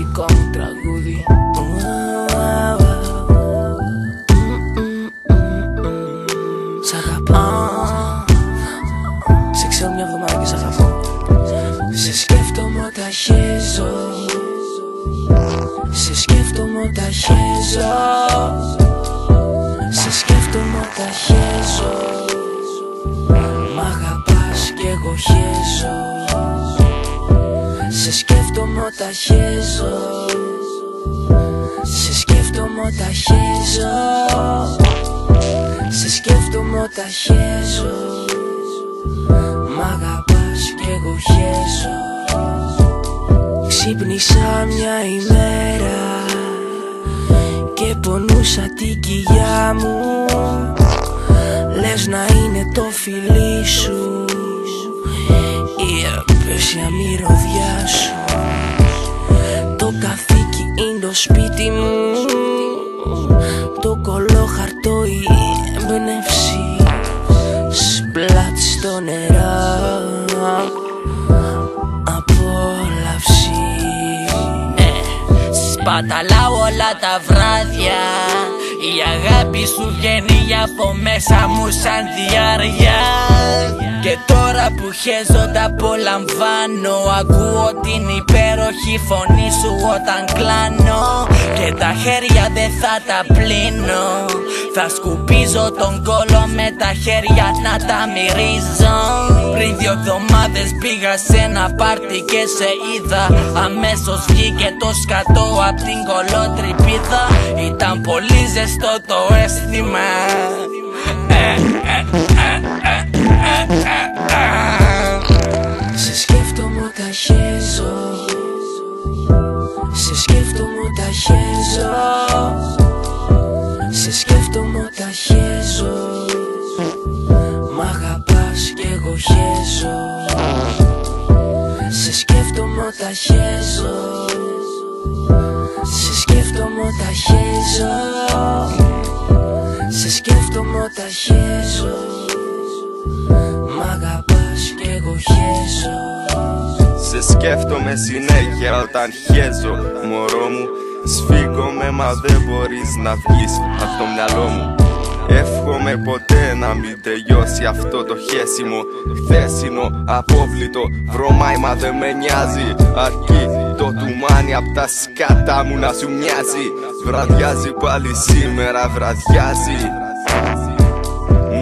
δικό μου τραγούδι. Σ' αγαπώ. Σε ξέρω μια εβδομάδα και σ' αγαπώ. Σε σκέφτομαι όταν χέζω. Σε σκέφτομαι όταν χέζω. Σε σκέφτομαι όταν χέζω. Μ' αγαπάς κι εγώ χέζω. Σε σκέφτομαι όταν χέζω. Σε σκέφτομαι όταν χέζω. Σε σκέφτομαι όταν χέζω. Μ' αγαπάς κι εγώ χέζω. Ξύπνησα μια ημέρα και πονούσα την κοιλιά μου. Λες να είναι το φιλί σου, η απέσια μυρωδιά σου. Το καθήκη είναι το σπίτι μου, το κολόχαρτο η έμπνευση. Σπλάτ στο νερά, απόλαυση. Σπαταλάω όλα τα βράδια, η αγάπη σου βγαίνει από μέσα μου σαν διάρκεια. Και τώρα που χέζω τα απολαμβάνω, ακούω την υπέροχη φωνή σου όταν κλάνω. Και τα χέρια δεν θα τα πλύνω, θα σκουπίζω τον κόλο με τα χέρια να τα μυρίζω. Πριν 2 εβδομάδες πήγα σε ένα πάρτι και σε είδα. Αμέσως βγήκε το σκατό απ' την κολότρυπίδα. Ήταν πολύ ζεστό το αίσθημα. Σε σκέφτομαι όταν χέζω. Σε σκέφτομαι όταν χέζω. Σε σκέφτομαι όταν χέζω. Μ' αγαπάς κι εγώ χέζω. Σε σκέφτομαι όταν χέζω. Σε σκέφτομαι όταν χέζω. Σε σκέφτομαι όταν χέζω. Μ' αγαπάς κι εγώ χέζω. Σε σκέφτομαι συνέχεια όταν χέζω. Μωρό μου, σφίγγομαι μα δεν μπορείς να βγεις απ' το μυαλό μου. Εύχομαι ποτέ να μην τελειώσει αυτό το χέσιμο. Χθεσινό, απόβλητο, βρωμάει μα δεν με νοιάζει. Αρκεί το τουμάνι απ' τα σκάτα μου να σου μοιάζει. Βραδιάζει πάλι σήμερα, βραδιάζει.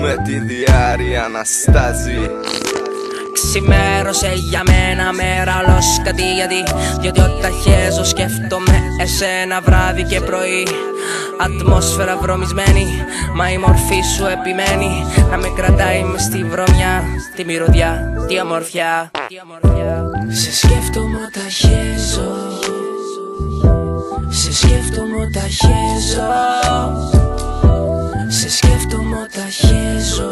Με τη διάρκεια να στάζει. Ξημέρωσε για μένα μέρα όλος κάτι διότι όταν χέζω σκέφτομαι εσένα βράδυ και πρωί. Ατμόσφαιρα βρωμισμένη, μα η μορφή σου επιμένει να με κρατάει μες στη βρωμιά, τη μυρωδιά, τη ομορφιά. Σε σκέφτομαι όταν χέζω. Σε σκέφτομαι όταν χέζω. Σε σκέφτομαι όταν χέζω.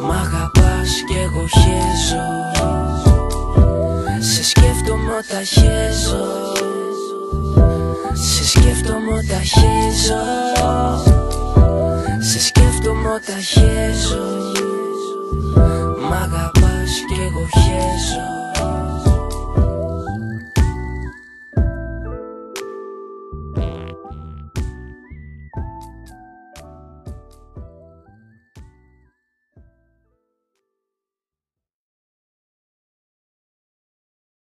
Μ' αγαπάς κι εγώ χέζω. Σε σκέφτομαι όταν χέζω. Σε σκέφτομαι όταν χέζω. Σε σκέφτομαι όταν χέζω. Μ' αγαπάς κι εγώ χέζω.